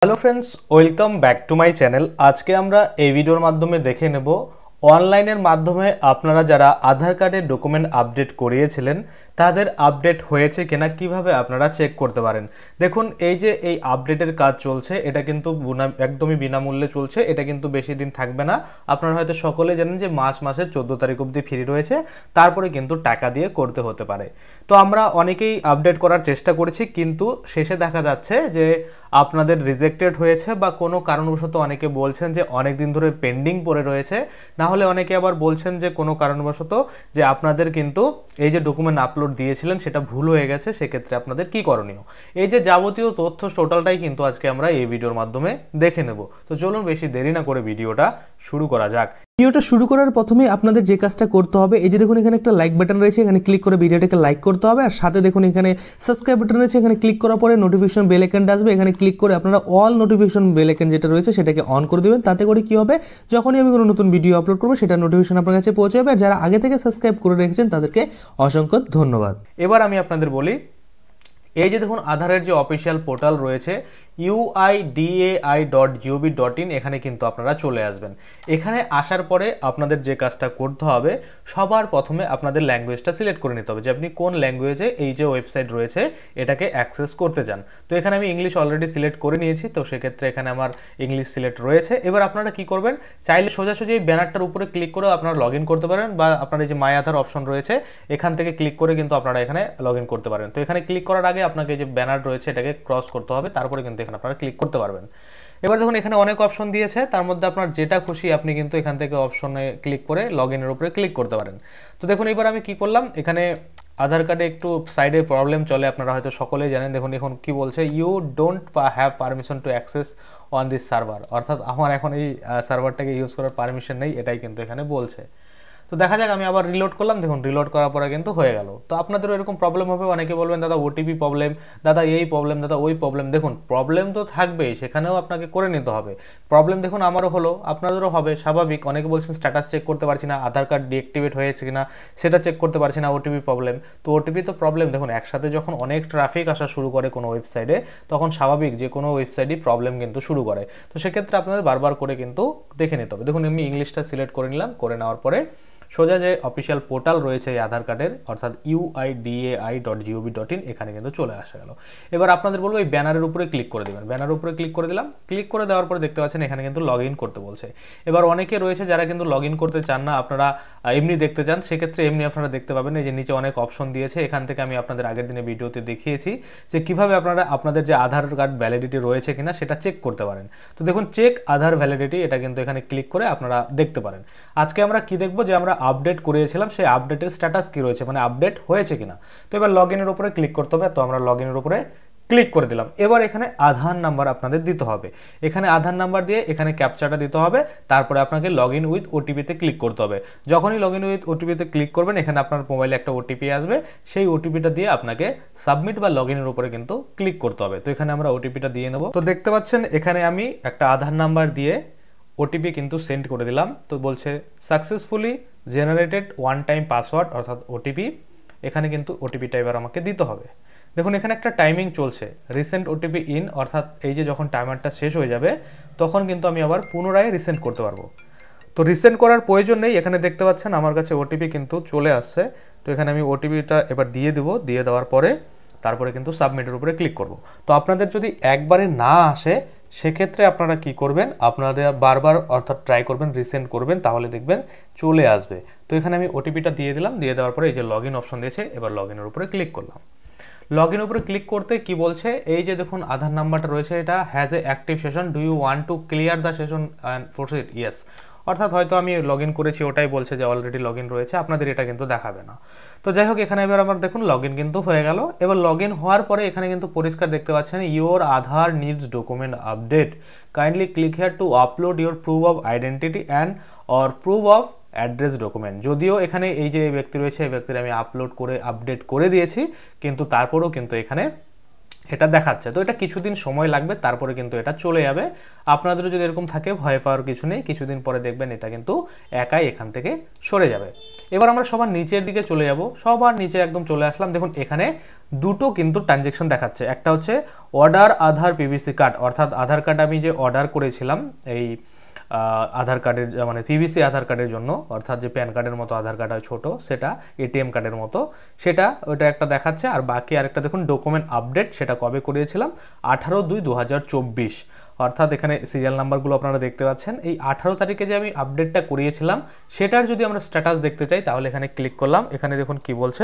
Hello friends, welcome back to my channel. আজকে আমরা এই ভিডিওর মাধ্যমে দেখে নেব অনলাইনের মাধ্যমে আপনারা যারা আধার কার্ডের ডকুমেন্ট আপডেট করিয়েছিলেন তাদের আপডেট হয়েছে কিনা কিভাবে আপনারা চেক করতে পারেন। দেখুন, এই যে এই আপডেটের কাজ চলছে এটা কিন্তু একদমই বিনামূল্যে চলছে। এটা কিন্তু বেশি দিন থাকবে না। আপনারা হয়তো সকলে জানেন যে মাসের 14 তারিখ অবধি ফ্রি রয়েছে, তারপরে কিন্তু টাকা দিয়ে করতে হতে পারে। তো আমরা অনেকেই আপডেট করার চেষ্টা করেছি, কিন্তু শেষে দেখা যাচ্ছে যে আপনাদের রিজেক্টেড হয়েছে বা কোনো কারণবশত অনেকে বলছেন যে অনেক দিন ধরে পেন্ডিং পড়ে রয়েছে, না হলে অনেকে আবার বলছেন যে কোনো কারণবশত যে আপনাদের কিন্তু এই যে ডকুমেন্ট আপলোড দিয়েছিলেন সেটা ভুল হয়ে গেছে। সেক্ষেত্রে আপনাদের কি করণীয়, এই যে যাবতীয় তথ্য টোটালটাই কিন্তু আজকে আমরা এই ভিডিওর মাধ্যমে দেখে নেব। তো চলুন বেশি দেরি না করে ভিডিওটা শুরু করা যাক। ভিডিওটা শুরু করার প্রথমে আপনাদের যে কাজটা করতে হবে, এই যে দেখুন এখানে একটা লাইক বাটন রয়েছে, এখানে ক্লিক করে ভিডিওটাকে লাইক করতে হবে। আর সাথে দেখুন এখানে সাবস্ক্রাইব বাটন রয়েছে, এখানে ক্লিক করার পরে নোটিফিকেশন বেল আইকনটা আসবে, এখানে ক্লিক করে আপনারা অল নোটিফিকেশন বেল আইকন যেটা রয়েছে সেটাকে অন করে দেবেন। তাতে করে কি হবে, যখনই আমি কোনো নতুন ভিডিও আপলোড করবো সেটা নোটিফিকেশন আপনার কাছে পৌঁছে যাবে। আর যারা আগে থেকে সাবস্ক্রাইব করে রেখেছেন তাদেরকে অসংখ্য ধন্যবাদ। এবার আমি আপনাদের বলি, এই যে দেখুন আধারের যে অফিসিয়াল পোর্টাল রয়েছে uidai.gov.in, এখানে কিন্তু আপনারা চলে আসবেন। এখানে আসার পরে আপনাদের যে কাজটা করতে হবে, সবার প্রথমে আপনাদের ল্যাঙ্গুয়েজটা সিলেক্ট করে নিতে হবে যে আপনি কোন ল্যাঙ্গুয়েজে এই যে ওয়েবসাইট রয়েছে এটাকে অ্যাক্সেস করতে চান। তো এখানে আমি ইংলিশ অলরেডি সিলেক্ট করে নিয়েছি, তো সেক্ষেত্রে এখানে আমার ইংলিশ সিলেক্ট রয়েছে। এবার আপনারা কি করবেন, চাইলে সোজাসুজি এই ব্যানারটার উপরে ক্লিক করে আপনারা লগ ইন করতে পারেন, বা আপনার এই যে মাই আধার অপশন রয়েছে এখান থেকে ক্লিক করে কিন্তু আপনারা এখানে লগ ইন করতে পারেন। তো এখানে ক্লিক করার আগে আপনাকে যে ব্যানার রয়েছে এটাকে ক্রস করতে হবে, তারপরে কিন্তু এখানে আপনারা ক্লিক করতে পারবেন। এবার দেখুন এখানে অনেক অপশন দিয়েছে, তার মধ্যে আপনার যেটা খুশি আপনি কিন্তু এখান থেকে অপশনে ক্লিক করে লগ ইনের উপরে ক্লিক করতে পারেন। তো দেখুন এবার আমি কি করলাম, এখানে আধার কার্ডে একটু সাইডে প্রবলেম চলে, আপনারা হয়তো সকলেই জানেন। দেখুন এখন কি বলছে, you don't have permission to access on this server, অর্থাৎ আমার এখন এই সার্ভারটাকে ইউজ করার পারমিশন নেই, এটাই কিন্তু এখানে বলছে। তো দেখা যাক, আমি আবার রিলোড করলাম। দেখুন রিলোড করার পরে কিন্তু হয়ে গেল। তো আপনাদেরও এরকম প্রবলেম হবে, অনেকে বলবেন দাদা ওটিপি প্রবলেম, দাদা এই প্রবলেম, দাদা ওই প্রবলেম। দেখুন প্রবলেম তো থাকবেই, সেখানেও আপনাকে করে নিতে হবে। প্রবলেম দেখুন আমারও হলো, আপনাদেরও হবে, স্বাভাবিক। অনেকে বলছেন স্ট্যাটাস চেক করতে পারছি না, আধার কার্ড ডিঅ্যাক্টিভেট হয়েছে কিনা সেটা চেক করতে পারছি না, ওটিপি প্রবলেম। তো ওটিপি তো প্রবলেম, দেখুন একসাথে যখন অনেক ট্রাফিক আসা শুরু করে কোনো ওয়েবসাইটে, তখন স্বাভাবিক যে কোনো ওয়েবসাইটই প্রবলেম কিন্তু শুরু করে। তো সেক্ষেত্রে আপনাদের বারবার করে কিন্তু দেখে নিতে হবে। দেখুন আমি ইংলিশটা সিলেক্ট করে নিলাম, করে নেওয়ার পরে সোজা যে অফিসিয়াল পোর্টাল রয়েছে এই আধার কার্ডের, অর্থাৎ uidai.gov.in, এখানে কিন্তু চলে আসা গেল। এবার আপনাদের বলবো এই ব্যানারের উপরে ক্লিক করে দেবেন। ব্যানারের উপরে ক্লিক করে দিলাম, ক্লিক করে দেওয়ার পরে দেখতে পাচ্ছেন এখানে কিন্তু লগ ইন করতে বলছে। এবার অনেকে রয়েছে যারা কিন্তু লগ ইন করতে চান না, আপনারা এমনি দেখতে চান, সেক্ষেত্রে এমনি আপনারা দেখতে পাবেন। এই যে নিচে অনেক অপশন দিয়েছে, এখান থেকে আমি আপনাদের আগের দিনে ভিডিওতে দেখিয়েছি যে কিভাবে আপনারা আপনাদের যে আধার কার্ড ভ্যালিডিটি রয়েছে কিনা সেটা চেক করতে পারেন। তো দেখুন চেক আধার ভ্যালিডিটি, এটা কিন্তু এখানে ক্লিক করে আপনারা দেখতে পারেন। আজকে আমরা কি দেখবো, যে আমরা আপডেট করিয়েছিলাম সেই আপডেটের স্ট্যাটাস কি রয়েছে, মানে আপডেট হয়েছে কিনা। তো এবার লগ ইনের উপরে ক্লিক করতে হবে, তো আমরা লগ ইনের উপরে ক্লিক করে দিলাম। এবার এখানে আধার নাম্বার আপনাদের দিতে হবে, এখানে আধার নাম্বার দিয়ে এখানে ক্যাপচাটা দিতে হবে, তারপরে আপনাকে লগ ইন উইথ ওটিপিতে ক্লিক করতে হবে। যখনই লগ ইন উইথ ওটিপিতে ক্লিক করবেন এখানে আপনার মোবাইলে একটা ওটিপি আসবে, সেই ওটিপিটা দিয়ে আপনাকে সাবমিট বা লগ ইনের উপরে কিন্তু ক্লিক করতে হবে। তো এখানে আমরা ওটিপিটা দিয়ে নেব। তো দেখতে পাচ্ছেন এখানে আমি একটা আধার নাম্বার দিয়ে ওটিপি কিন্তু সেন্ড করে দিলাম। তো বলছে successfully generated one time password, অর্থাৎ ওটিপি। এখানে কিন্তু ওটিপিটা এবার আমাকে দিতে হবে। দেখুন এখানে একটা টাইমিং চলছে, রিসেন্ট ওটিপি ইন, অর্থাৎ এই যে যখন টাইমারটা শেষ হয়ে যাবে তখন কিন্তু আমি আবার পুনরায় রিসেন্ট করতে পারবো। তো রিসেন্ট করার প্রয়োজন নেই, এখানে দেখতে পাচ্ছেন আমার কাছে ওটিপি কিন্তু চলে আসছে। তো এখানে আমি ওটিপিটা এবার দিয়ে দেবো, দিয়ে দেওয়ার পরে তারপরে কিন্তু সাবমিটের উপরে ক্লিক করব। তো আপনাদের যদি একবারে না আসে সেক্ষেত্রে আপনারা কি করবেন, আপনাদের বারবার অর্থাৎ ট্রাই করবেন, রিসেন্ড করবেন, তাহলে দেখবেন চলে আসবে। তো এখানে আমি ওটিপিটা দিয়ে দিলাম, দিয়ে দেওয়ার পরে এই যে লগ ইন অপশন দিয়েছে, এবার লগ ইনের উপরে ক্লিক করলাম। লগ ইন উপরে ক্লিক করতে কি বলছে, এই যে দেখুন আধার নাম্বারটা রয়েছে, এটা has a active session, do you want to clear the session and proceed, yes. অর্থাৎ হয়তো আমি লগ ইন করেছি, ওটাই বলছে যে অলরেডি লগ ইন রয়েছে, আপনাদের এটা কিন্তু দেখাবে না। তো যাই হোক, এখানে এবার আমার দেখুন লগ ইন কিন্তু হয়ে গেল। এবার লগ ইন হওয়ার পরে এখানে কিন্তু পরিষ্কার দেখতে পাচ্ছেন, your Aadhaar needs document update, kindly click here two upload your proof of identity and or proof of address document. যদিও এখানে এই যে ব্যক্তি রয়েছে এই ব্যক্তির আমি আপডেট করে দিয়েছি, কিন্তু তারপরেও কিন্তু এখানে এটা দেখাচ্ছে। তো এটা কিছুদিন সময় লাগবে, তারপরে কিন্তু এটা চলে যাবে। আপনাদেরও যদি এরকম থাকে ভয় পাওয়ার কিছু নেই, কিছুদিন পরে দেখবেন এটা কিন্তু একাই এখান থেকে সরে যাবে। এবার আমরা সবার নিচের দিকে চলে যাব, সবার নিচে একদম চলে আসলাম। দেখুন এখানে দুটো কিন্তু ট্রানজ্যাকশন দেখাচ্ছে, একটা হচ্ছে অর্ডার আধার পিভিসি কার্ড, অর্থাৎ আধার কার্ড আমি যে অর্ডার করেছিলাম এই আধার কার্ডের মানে পিভিসি আধার কার্ডের জন্য, অর্থাৎ যে প্যান কার্ডের মতো আধার কার্ড হয় ছোটো, সেটা এটিএম কার্ডের মতো, সেটা ওটা একটা দেখাচ্ছে। আর বাকি আরেকটা দেখুন ডকুমেন্ট আপডেট, সেটা কবে করিয়েছিলাম 18/2/2024, অর্থাৎ এখানে সিরিয়াল নাম্বারগুলো আপনারা দেখতে পাচ্ছেন। এই 18 তারিখে যে আমি আপডেটটা করিয়েছিলাম সেটার যদি আমরা স্ট্যাটাস দেখতে চাই তাহলে এখানে ক্লিক করলাম। এখানে দেখুন কি বলছে,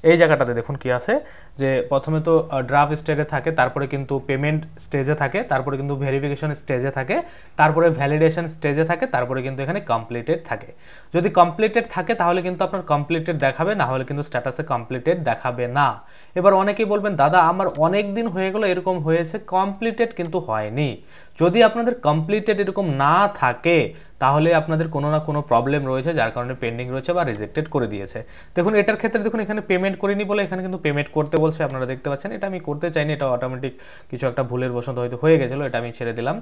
এই জায়গাটাতে দেখুন কি আছে, যে প্রথমে তো ড্রাফট স্টেজে থাকে, তারপরে কিন্তু পেমেন্ট স্টেজে থাকে, তারপরে কিন্তু ভেরিফিকেশন স্টেজে থাকে, তারপরে ভ্যালিডেশন স্টেজে থাকে, তারপরে কিন্তু এখানে কমপ্লিটেড থাকে। যদি কমপ্লিটেড থাকে তাহলে কিন্তু আপনার কমপ্লিটেড দেখাবে, না হলে কিন্তু স্ট্যাটাসে কমপ্লিটেড দেখাবে না। এবার অনেকেই বলবেন দাদা আমার অনেক দিন হয়ে গেল এরকম হয়েছে, কমপ্লিটেড কিন্তু হয়নি। যদি আপনাদের কমপ্লিটেড এরকম না থাকে তাহলে আপনাদের কোনো না কোনো প্রবলেম রয়েছে, যার কারণে পেন্ডিং রয়েছে বা রিজেক্টেড করে দিয়েছে। দেখুন এটার ক্ষেত্রে দেখুন এখানে পেমেন্ট করিনি বলে এখানে কিন্তু পেমেন্ট করতে বলছে, আপনারা দেখতে পাচ্ছেন। এটা আমি করতে চাইনি, এটা অটোমেটিক কিছু একটা ভুলের বশত হয়তো হয়ে গেছিলো, এটা আমি ছেড়ে দিলাম।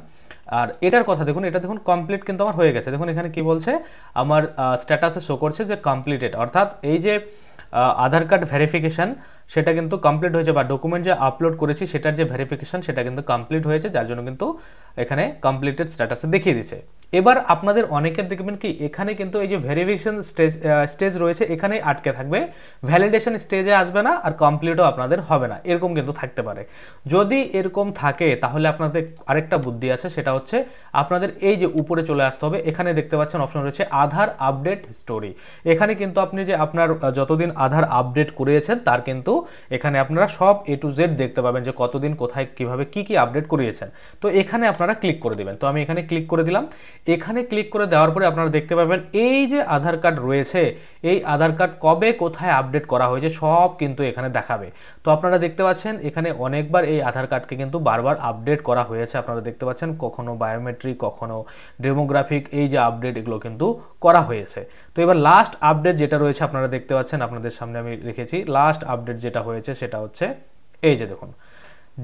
আর এটার কথা দেখুন, এটা দেখুন কমপ্লিট কিন্তু আমার হয়ে গেছে। দেখুন এখানে কি বলছে, আমার স্ট্যাটাসে শো করছে যে কমপ্লিটেড, অর্থাৎ এই যে আধার কার্ড ভেরিফিকেশান সেটা কিন্তু কমপ্লিট হয়েছে, বা ডকুমেন্ট যে আপলোড করেছি সেটার যে ভেরিফিকেশান সেটা কিন্তু কমপ্লিট হয়েছে, যার জন্য কিন্তু এখানে কমপ্লিটেড স্ট্যাটাসে দেখিয়ে দিচ্ছে। এবার আপনাদের অনেকের দেখবেন কি এখানে কিন্তু এই যে ভেরিফিকেশন স্টেজ রয়েছে এখানেই আটকে থাকবে, ভ্যালিডেশন স্টেজে আসবে না, আর কমপ্লিটও আপনাদের হবে না, এরকম কিন্তু থাকতে পারে। যদি এরকম থাকে তাহলে আপনাদের আরেকটা বুদ্ধি আছে, সেটা হচ্ছে আপনাদের এই যে উপরে চলে আসতে হবে। এখানে দেখতে পাচ্ছেন অপশন রয়েছে আধার আপডেট হিস্টোরি। এখানে কিন্তু আপনি যে আপনার যতদিন আধার আপডেট করিয়েছেন তার কিন্তু এখানে আপনারা সব A to Z দেখতে পাবেন, যে কতদিন কোথায় কিভাবে কি কি আপডেট করিয়েছেন। তো এখানে আপনারা ক্লিক করে দিবেন। তো আমি এখানে ক্লিক করে দিলাম। এখানে ক্লিক করে দেওয়ার পরে আপনারা দেখতে পাবেন এই যে আধার কার্ড রয়েছে, এই আধার কার্ড কবে কোথায় আপডেট করা হয়েছে সব কিন্তু এখানে দেখাবে। তো আপনারা দেখতে পাচ্ছেন এখানে অনেকবার এই আধার কার্ডকে কিন্তু বারবার আপডেট করা হয়েছে। আপনারা দেখতে পাচ্ছেন কখনো বায়োমেট্রিক, কখনো ডেমোগ্রাফিক, এই যে আপডেট এগুলো কিন্তু করা হয়েছে। তো এবার লাস্ট আপডেট যেটা রয়েছে আপনারা দেখতে পাচ্ছেন, আপনাদের সামনে আমি রেখেছি। লাস্ট আপডেট যেটা হয়েছে সেটা হচ্ছে এই যে দেখুন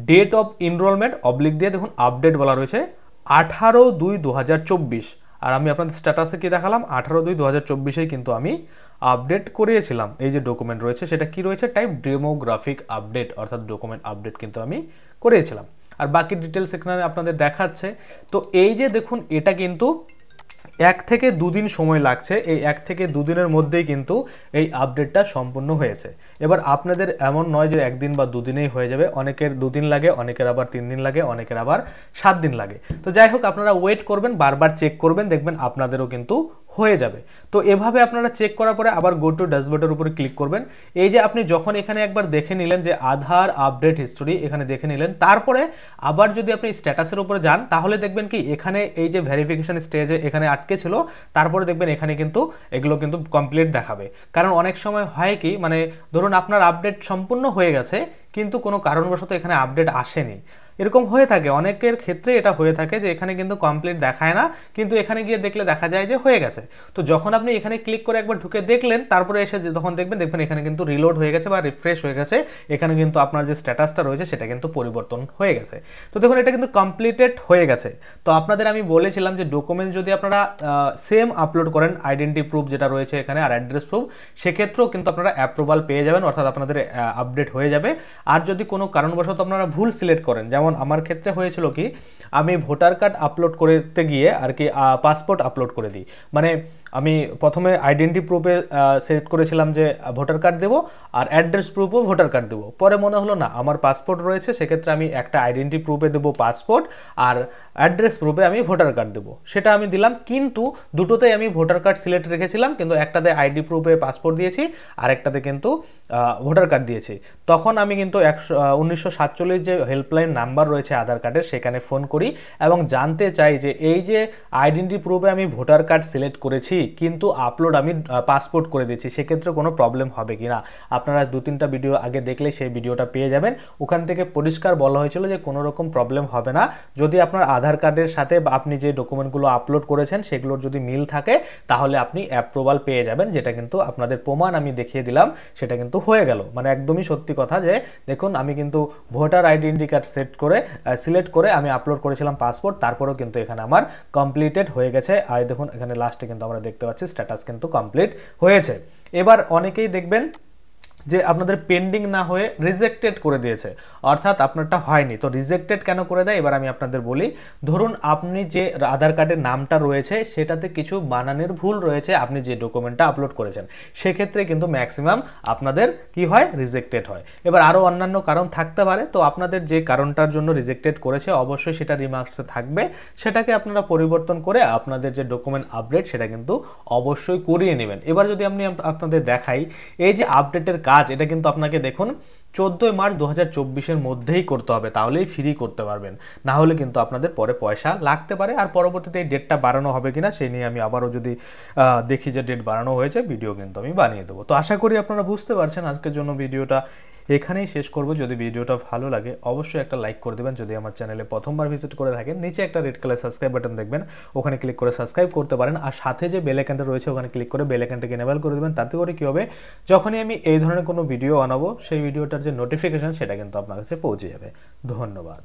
ডেট অফ এনরোলমেন্ট অবলিক দিয়ে দেখুন আপডেট বলা রয়েছে 18/2/2024। আর আমি আপনাদের স্ট্যাটাসে কি দেখালাম 18/2/2024 কিন্তু আমি আপডেট করিয়েছিলাম। এই যে ডকুমেন্ট রয়েছে সেটা কি রয়েছে, টাইপ ডেমোগ্রাফিক আপডেট, অর্থাৎ ডকুমেন্ট আপডেট কিন্তু আমি করিয়েছিলাম। আর বাকি ডিটেলস এখানে আপনাদের দেখাচ্ছে। তো এই যে দেখুন এটা কিন্তু 1 থেকে 2 দিন সময় লাগছে, এই 1 থেকে 2 দিনের মধ্যেই কিন্তু এই আপডেটটা সম্পূর্ণ হয়েছে। এবার আপনাদের এমন নয় যে 1 দিন বা 2 দিনেই হয়ে যাবে, অনেকের 2 দিন লাগে, অনেকের আবার 3 দিন লাগে, অনেকের আবার 7 দিন লাগে। তো যাই হোক আপনারা ওয়েট করবেন, বারবার চেক করবেন, দেখবেন আপনাদেরও কিন্তু হয়ে যাবে। তো এভাবে আপনারা চেক করার পরে আবার গো টু ড্যাশবোর্ডের উপরে ক্লিক করবেন। এই যে আপনি যখন এখানে একবার দেখে নিলেন যে আধার আপডেট হিস্টোরি এখানে দেখে নিলেন, তারপরে আবার যদি আপনি স্ট্যাটাসের উপরে যান তাহলে দেখবেন কি এখানে এই যে ভেরিফিকেশন স্টেজে এখানে আটকে ছিল, তারপরে দেখবেন এখানে কিন্তু এগুলো কিন্তু কমপ্লিট দেখাবে। কারণ অনেক সময় হয় কি, মানে ধরুন আপনার আপডেট সম্পূর্ণ হয়ে গেছে কিন্তু কোনো কারণবশত এখানে আপডেট আসেনি, এরকম হয়ে থাকে, অনেকের ক্ষেত্রে এটা হয়ে থাকে যে এখানে কিন্তু কমপ্লিট দেখায় না, কিন্তু এখানে গিয়ে দেখলে দেখা যায় যে হয়ে গেছে। তো যখন আপনি এখানে ক্লিক করে একবার ঢুকে দেখলেন, তারপরে এসে যখন দেখবেন এখানে কিন্তু রিলোড হয়ে গেছে বা রিফ্রেশ হয়ে গেছে, এখানে কিন্তু আপনার যে স্ট্যাটাসটা রয়েছে সেটা কিন্তু পরিবর্তন হয়ে গেছে। তো দেখুন এটা কিন্তু কমপ্লিটেড হয়ে গেছে। তো আপনাদের আমি বলেছিলাম যে ডকুমেন্ট যদি আপনারা সেম আপলোড করেন, আইডেন্টি প্রুফ যেটা রয়েছে এখানে আর অ্যাড্রেস প্রুফ, সেক্ষেত্রেও কিন্তু আপনারা অ্যাপ্রুভাল পেয়ে যাবেন, অর্থাৎ আপনাদের আপডেট হয়ে যাবে। আর যদি কোনো কারণবশত আপনারা ভুল সিলেক্ট করেন, যেমন আমার ক্ষেত্রে হয়েছিল কি আমি ভোটার কার্ড আপলোড করতে গিয়ে আর কি পাসপোর্ট আপলোড করে দিই, মানে আমি প্রথমে আইডেন্টি প্রুফে সেট করেছিলাম যে ভোটার কার্ড দেবো আর অ্যাড্রেস প্রুফও ভোটার কার্ড দেবো, পরে মনে হলো না আমার পাসপোর্ট রয়েছে, সেক্ষেত্রে আমি একটা আইডেন্টি প্রুফে দেবো পাসপোর্ট আর অ্যাড্রেস প্রুফে আমি ভোটার কার্ড দেবো, সেটা আমি দিলাম। কিন্তু দুটোতেই আমি ভোটার কার্ড সিলেক্ট রেখেছিলাম, কিন্তু একটাতে আইডি প্রুফে পাসপোর্ট দিয়েছি আর একটাতে কিন্তু ভোটার কার্ড দিয়েছি। তখন আমি কিন্তু 1947 যে হেল্পলাইন নাম্বার রয়েছে আধার কার্ডের সেখানে ফোন করি এবং জানতে চাই যে এই যে আইডেন্টি প্রুফে আমি ভোটার কার্ড সিলেক্ট করেছি কিন্তু আপলোড আমি পাসপোর্ট করে দিচ্ছি, সেক্ষেত্রে কোনো প্রবলেম হবে কি না? আপনারা 2-3টা ভিডিও আগে দেখলে সেই ভিডিওটা পেয়ে যাবেন। ওখান থেকে পরিষ্কার বলা হয়েছিল যে কোনো রকম প্রবলেম হবে না। যদি আপনার আধার কার্ডের সাথে বা আপনি যে ডকুমেন্টগুলো আপলোড করেছেন সেগুলোর যদি মিল থাকে তাহলে আপনি অ্যাপ্রুভাল পেয়ে যাবেন, যেটা কিন্তু আপনাদের প্রমাণ আমি দেখিয়ে দিলাম, সেটা কিন্তু হয়ে গেল। মানে একদমই সত্যি কথা যে দেখুন আমি কিন্তু ভোটার আইডেন্টি কার্ড সিলেক্ট করে আমি আপলোড করেছিলাম পাসপোর্ট, তারপরেও কিন্তু এখানে আমার কমপ্লিটেড হয়ে গেছে। আর দেখুন এখানে লাস্টে কিন্তু আমরা দেখতে পাচ্ছি স্ট্যাটাস কিন্তু কমপ্লিট হয়েছে। এবার অনেকেই দেখবেন যে আপনাদের পেন্ডিং না হয়ে রিজেক্টেড করে দিয়েছে, অর্থাৎ আপনারটা হয়নি। তো রিজেক্টেড কেন করে দেয় এবার আমি আপনাদের বলি। ধরুন আপনি যে আধার কার্ডের নামটা রয়েছে সেটাতে কিছু বানানের ভুল রয়েছে, আপনি যে ডকুমেন্টটা আপলোড করেছেন, সেক্ষেত্রে কিন্তু ম্যাক্সিমাম আপনাদের কি হয়, রিজেক্টেড হয়। এবার আরও অন্যান্য কারণ থাকতে পারে, তো আপনাদের যে কারণটার জন্য রিজেক্টেড করেছে অবশ্যই সেটা রিমার্কসে থাকবে, সেটাকে আপনারা পরিবর্তন করে আপনাদের যে ডকুমেন্ট আপডেট সেটা কিন্তু অবশ্যই করিয়ে নেবেন। এবার যদি আমি আপনাদের দেখাই এই যে আপডেটের কাজ, এটা কিন্তু আপনাকে দেখুন 14 মার্চ 2024-এর মধ্যেই করতে হবে, তাহলেই ফ্রি করতে পারবেন, না হলে কিন্তু আপনাদের পরে পয়সা লাগতে পারে। আর পরবর্তীতে এই ডেটটা বাড়ানো হবে কিনা সেই নিয়ে আমি আবারও যদি দেখি যে ডেট বাড়ানো হয়েছে ভিডিও কিন্তু আমি বানিয়ে দেবো। তো আশা করি আপনারা বুঝতে পারছেন। আজকের জন্য ভিডিওটা এখানেই শেষ করব। যদি ভিডিওটা ভালো লাগে অবশ্যই একটা লাইক করে দেবেন। যদি আমার চ্যানেলে প্রথমবার ভিজিট করে থাকেন নিচে একটা রেড কালার সাবস্ক্রাইব বাটন দেখবেন, ওখানে ক্লিক করে সাবস্ক্রাইব করতে পারেন। আর সাথে যে বেল আইকনটা রয়েছে ওখানে ক্লিক করে বেল আইকনটাকে এনেবল করে দেবেন। তাতে করে কী হবে, যখনই আমি এই ধরনের কোনো ভিডিও বানাবো সেই ভিডিওটার যে নোটিফিকেশন সেটা কিন্তু আপনার কাছে পৌঁছে যাবে। ধন্যবাদ।